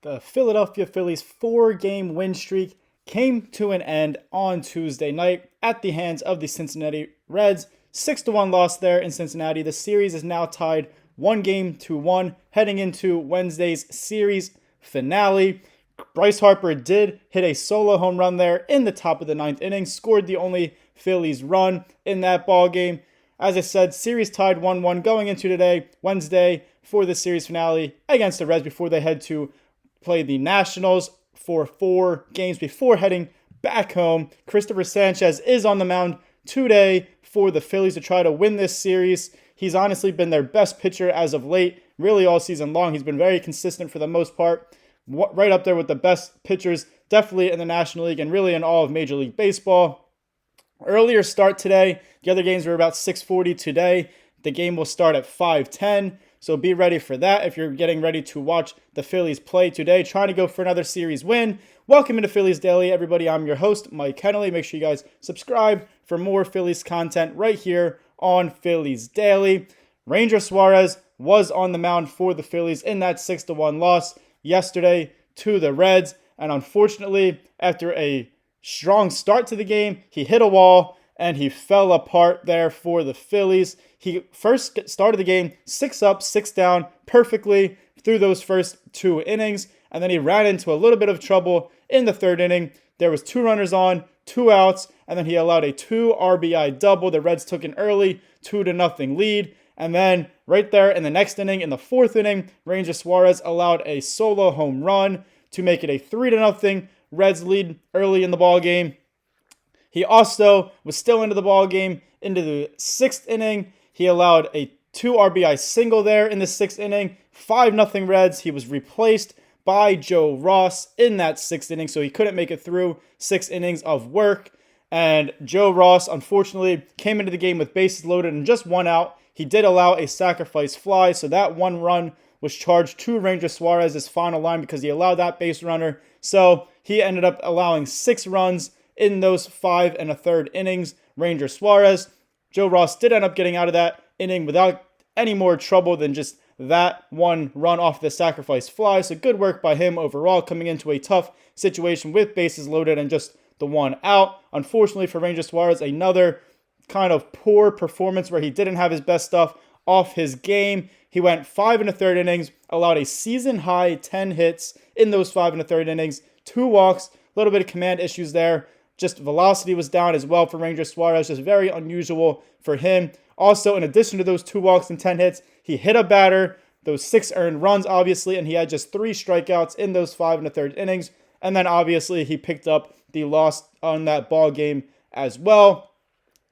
The Philadelphia Phillies 4-game win streak came to an end on Tuesday night at the hands of the Cincinnati Reds. 6-1 loss there in Cincinnati. The series is now tied 1-1 heading into Wednesday's series finale. Bryce Harper did hit a solo home run there in the top of the ninth inning, scored the only Phillies run in that ball game. As I said, series tied 1-1 going into today, Wednesday, for the series finale against the Reds before they head to play the Nationals for 4 games before heading back home. Christopher Sanchez is on the mound today for the Phillies to try to win this series. He's honestly been their best pitcher as of late, really all season long. He's been very consistent for the most part, right up there with the best pitchers, definitely in the National League and really in all of Major League Baseball. Earlier start today. The other games were about 6:40 today. The game will start at 5:10. So be ready for that if you're getting ready to watch the Phillies play today, trying to go for another series win. Welcome into Phillies Daily, everybody. I'm your host, Mike Kennelly. Make sure you guys subscribe for more Phillies content right here on Phillies Daily. Ranger Suarez was on the mound for the Phillies in that 6-1 loss yesterday to the Reds. And unfortunately, after a strong start to the game, he hit a wall and he fell apart there for the Phillies. He first started the game 6 up, 6 down perfectly through those first 2 innings, and then he ran into a little bit of trouble in the 3rd inning. There was 2 runners on, 2 outs, and then he allowed a 2 RBI double. The Reds took an early 2-0 lead, and then right there in the next inning, in the 4th inning, Ranger Suarez allowed a solo home run to make it a 3-0 Reds lead early in the ball game. He also was still into the ball game into the 6th inning. He allowed a 2 RBI single there in the 6th inning. 5-0 Reds. He was replaced by Joe Ross in that 6th inning, so he couldn't make it through 6 innings of work. And Joe Ross, unfortunately, came into the game with bases loaded and just 1 out. He did allow a sacrifice fly, so that 1 run was charged to Ranger Suarez's final line because he allowed that base runner. So he ended up allowing 6 runs in those 5 1/3 innings. Ranger Suarez. Joe Ross did end up getting out of that inning without any more trouble than just that 1 run off the sacrifice fly. So good work by him overall, coming into a tough situation with bases loaded and just the 1 out. Unfortunately for Ranger Suarez, another kind of poor performance where he didn't have his best stuff off his game. He went 5 1/3 innings, allowed a season-high 10 hits in those 5 1/3 innings, 2 walks, a little bit of command issues there. Just velocity was down as well for Ranger Suarez, just very unusual for him. Also, in addition to those 2 walks and 10 hits, he hit a batter, those 6 earned runs, obviously, and he had just 3 strikeouts in those 5 1/3 innings. And then, obviously, he picked up the loss on that ball game as well.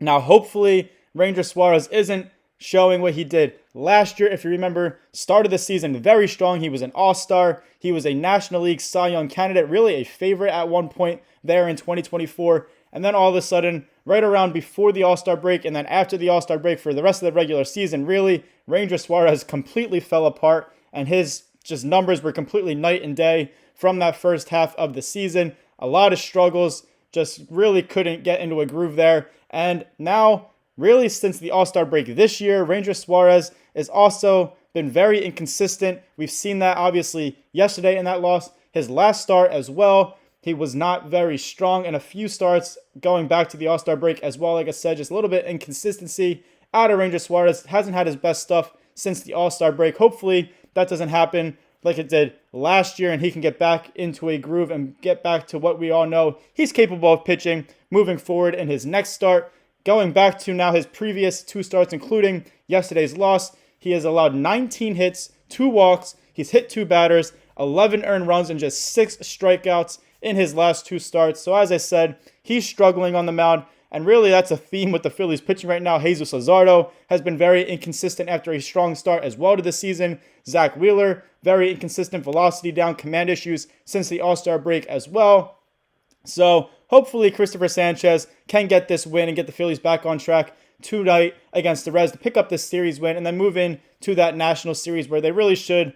Now, hopefully, Ranger Suarez isn't showing what he did last year. If you remember, started the season very strong. He was an all-star. He was a National League Cy Young candidate, really a favorite at one point there in 2024. And then all of a sudden, right around before the All-Star break and then after the All-Star break for the rest of the regular season, really, Ranger Suarez completely fell apart and his just numbers were completely night and day from that first half of the season. A lot of struggles, just really couldn't get into a groove there. And now, really, since the All-Star break this year, Ranger Suarez has also been very inconsistent. We've seen that, obviously, yesterday in that loss. His last start as well, he was not very strong in a few starts going back to the All-Star break as well. Like I said, just a little bit inconsistency out of Ranger Suarez. Hasn't had his best stuff since the All-Star break. Hopefully, that doesn't happen like it did last year and he can get back into a groove and get back to what we all know he's capable of pitching moving forward in his next start. Going back to now his previous 2 starts, including yesterday's loss, he has allowed 19 hits, 2 walks, he's hit 2 batters, 11 earned runs, and just 6 strikeouts in his last 2 starts. So as I said, he's struggling on the mound, and really that's a theme with the Phillies pitching right now. Jesus Luzardo has been very inconsistent after a strong start as well to the season. Zach Wheeler, very inconsistent, velocity down, command issues since the All-Star break as well. So hopefully Christopher Sanchez can get this win and get the Phillies back on track tonight against the Reds to pick up this series win and then move in to that National Series where they really should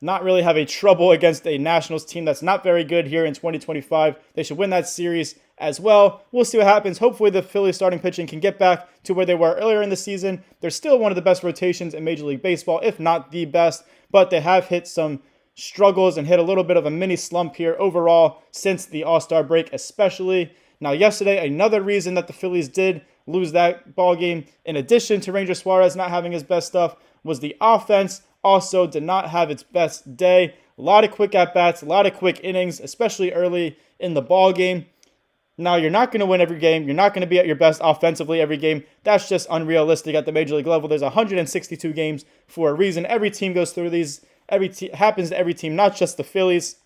not really have a trouble against a Nationals team that's not very good here in 2025. They should win that series as well. We'll see what happens. Hopefully the Phillies starting pitching can get back to where they were earlier in the season. They're still one of the best rotations in Major League Baseball, if not the best, but they have hit some struggles and hit a little bit of a mini slump here overall since the All-Star break especially. Now yesterday, another reason that the Phillies did lose that ball game, in addition to Ranger Suarez not having his best stuff, was the offense also did not have its best day. A lot of quick at-bats, a lot of quick innings, especially early in the ball game. Now, you're not going to win every game. You're not going to be at your best offensively every game. That's just unrealistic at the major league level. There's 162 games for a reason. Every team goes through these. Happens to every team, not just the Phillies.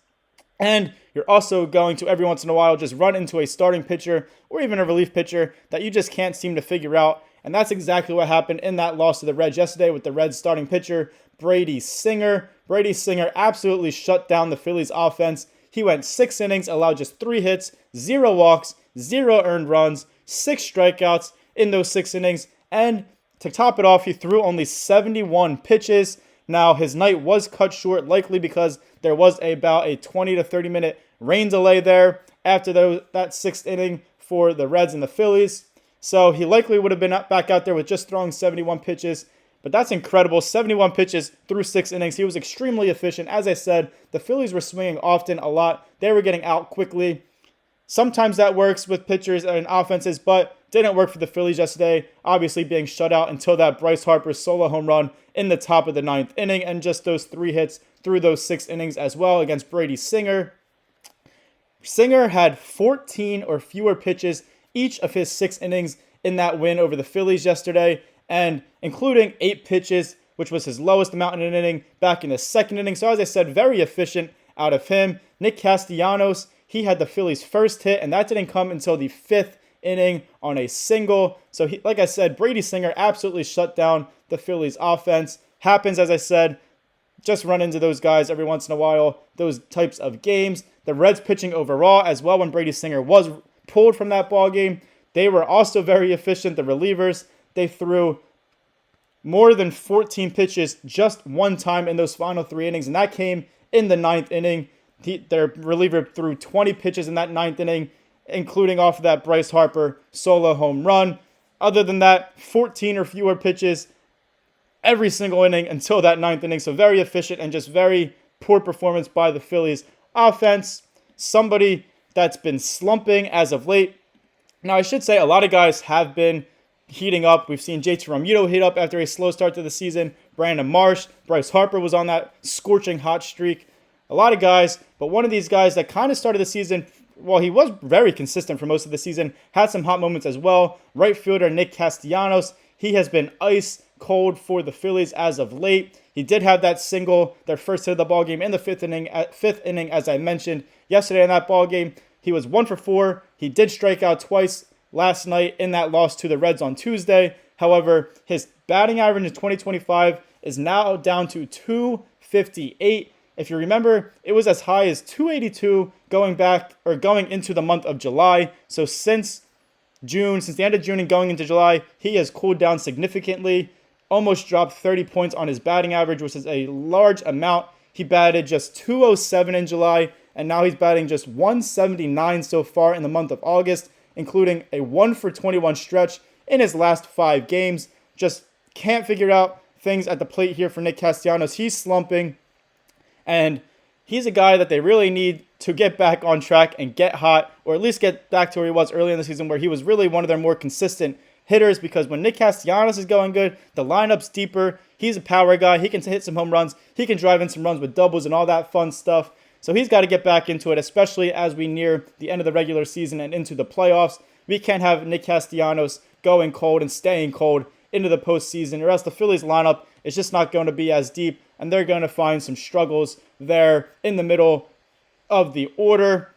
And you're also going to, every once in a while, just run into a starting pitcher or even a relief pitcher that you just can't seem to figure out. And that's exactly what happened in that loss to the Reds yesterday with the Reds starting pitcher, Brady Singer. Brady Singer absolutely shut down the Phillies offense. He went 6 innings, allowed just 3 hits, 0 walks, 0 earned runs, 6 strikeouts in those 6 innings. And to top it off, he threw only 71 pitches. Now, his night was cut short, likely because there was about a 20 to 30 minute rain delay there after that 6th inning for the Reds and the Phillies. So he likely would have been back out there with just throwing 71 pitches. But that's incredible. 71 pitches through 6 innings. He was extremely efficient. As I said, the Phillies were swinging often, a lot. They were getting out quickly. Sometimes that works with pitchers and offenses, but didn't work for the Phillies yesterday. Obviously being shut out until that Bryce Harper solo home run in the top of the 9th inning, and just those 3 hits through those 6 innings as well against Brady Singer. Singer had 14 or fewer pitches each of his 6 innings in that win over the Phillies yesterday, and including 8 pitches, which was his lowest amount in an inning back in the 2nd inning. So as I said, very efficient out of him. Nick Castanos, he had the Phillies' first hit, and that didn't come until the 5th inning on a single. So like I said, Brady Singer absolutely shut down the Phillies' offense. Happens, as I said, just run into those guys every once in a while, those types of games. The Reds pitching overall as well, when Brady Singer was pulled from that ball game, they were also very efficient. The relievers, they threw more than 14 pitches just one time in those final 3 innings, and that came in the 9th inning. Their reliever threw 20 pitches in that 9th inning, including off of that Bryce Harper solo home run. Other than that, 14 or fewer pitches every single inning until that 9th inning. So very efficient and just very poor performance by the Phillies offense. Somebody that's been slumping as of late. Now, I should say a lot of guys have been heating up. We've seen JT Realmuto heat up after a slow start to the season. Brandon Marsh, Bryce Harper was on that scorching hot streak. A lot of guys, but one of these guys that kind of started the season, well, he was very consistent for most of the season, had some hot moments as well. Right fielder Nick Castellanos, he has been ice cold for the Phillies as of late. He did have that single, their first hit of the ball game in the 5th inning, as I mentioned yesterday in that ball game. He was 1 for 4. He did strike out twice last night in that loss to the Reds on Tuesday. However, his batting average in 2025 is now down to 258. If you remember, it was as high as 282 going into the month of July. So since the end of June and going into July, he has cooled down significantly, almost dropped 30 points on his batting average, which is a large amount. He batted just 207 in July, and now he's batting just 179 so far in the month of August, including a 1 for 21 stretch in his last 5 games. Just can't figure out things at the plate here for Nick Castellanos. He's slumping, and he's a guy that they really need to get back on track and get hot, or at least get back to where he was early in the season, where he was really one of their more consistent hitters, because when Nick Castellanos is going good, the lineup's deeper. He's a power guy. He can hit some home runs. He can drive in some runs with doubles and all that fun stuff. So he's got to get back into it, especially as we near the end of the regular season and into the playoffs. We can't have Nick Castellanos going cold and staying cold into the postseason, or else the Phillies lineup is just not going to be as deep, and they're going to find some struggles there in the middle of the order.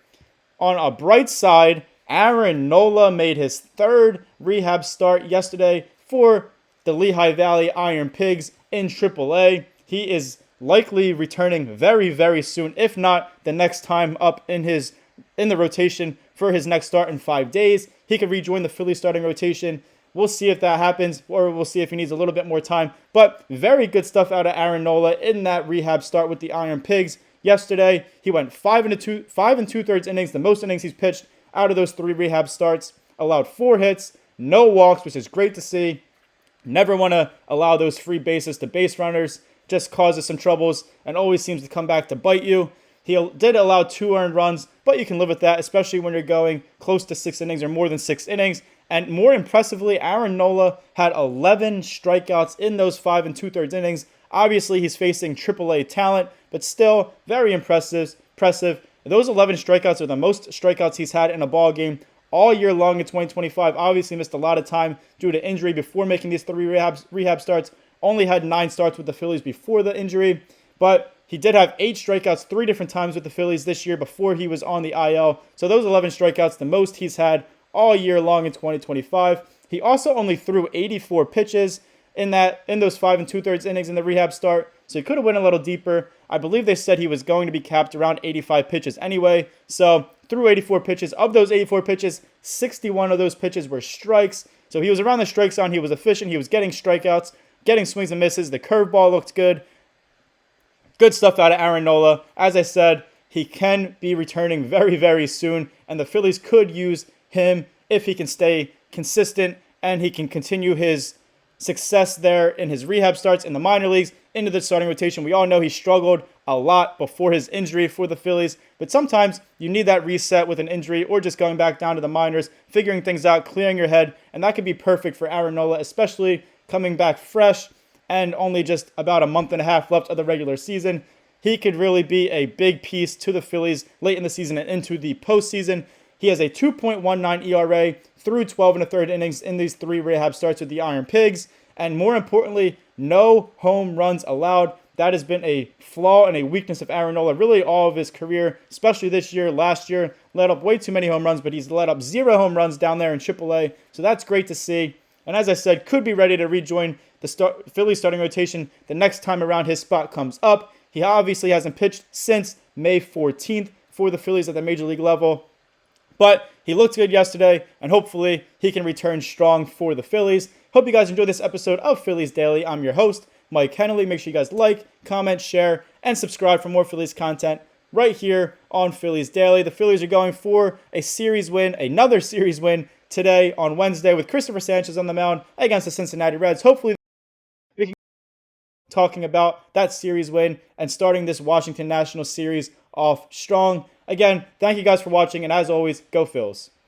On a bright side, Aaron Nola made his 3rd rehab start yesterday for the Lehigh Valley Iron Pigs in AAA. He is likely returning very, very soon, if not the next time up in the rotation for his next start in 5 days. He could rejoin the Phillies starting rotation. We'll see if that happens, or we'll see if he needs a little bit more time. But very good stuff out of Aaron Nola in that rehab start with the Iron Pigs yesterday. He went 5 2/3 innings, the most innings he's pitched out of those 3 rehab starts. Allowed 4 hits, no walks, which is great to see. Never want to allow those free bases to base runners. just causes some troubles and always seems to come back to bite you. He did allow 2 earned runs, but you can live with that, especially when you're going close to 6 innings or more than 6 innings. And more impressively, Aaron Nola had 11 strikeouts in those 5 2/3 innings. Obviously, he's facing AAA talent, but still very impressive. Those 11 strikeouts are the most strikeouts he's had in a ball game all year long in 2025. Obviously, missed a lot of time due to injury before making these 3 rehab starts. Only had 9 starts with the Phillies before the injury, but he did have 8 strikeouts 3 different times with the Phillies this year before he was on the IL. So those 11 strikeouts, the most he's had all year long in 2025. He also only threw 84 pitches in those 5 2/3 innings in the rehab start. So he could have went a little deeper. I believe they said he was going to be capped around 85 pitches anyway. So threw 84 pitches. Of those 84 pitches, 61 of those pitches were strikes. So he was around the strike zone. He was efficient. He was getting strikeouts, getting swings and misses. The curveball looked good. Good stuff out of Aaron Nola. As I said, he can be returning very, very soon, and the Phillies could use him if he can stay consistent and he can continue his success there in his rehab starts in the minor leagues into the starting rotation. We all know he struggled a lot before his injury for the Phillies, but sometimes you need that reset with an injury or just going back down to the minors, figuring things out, clearing your head, and that could be perfect for Aaron Nola, especially coming back fresh and only just about a month and a half left of the regular season. He could really be a big piece to the Phillies late in the season and into the postseason. He has a 2.19 ERA through 12 1/3 innings in these 3 rehab starts with the Iron Pigs. And more importantly, no home runs allowed. That has been a flaw and a weakness of Aaron Nola really all of his career, especially this year. Last year, let up way too many home runs, but he's let up 0 home runs down there in AAA. So that's great to see. And as I said, could be ready to rejoin the Phillies starting rotation the next time around his spot comes up. He obviously hasn't pitched since May 14th for the Phillies at the major league level. But he looked good yesterday, and hopefully he can return strong for the Phillies. Hope you guys enjoyed this episode of Phillies Daily. I'm your host, Mike Hennelly. Make sure you guys like, comment, share, and subscribe for more Phillies content right here on Phillies Daily. The Phillies are going for another series win today on Wednesday with Christopher Sanchez on the mound against the Cincinnati Reds. Hopefully we can talking about that series win and starting this Washington Nationals series off strong. Again, thank you guys for watching, and as always, go Phils.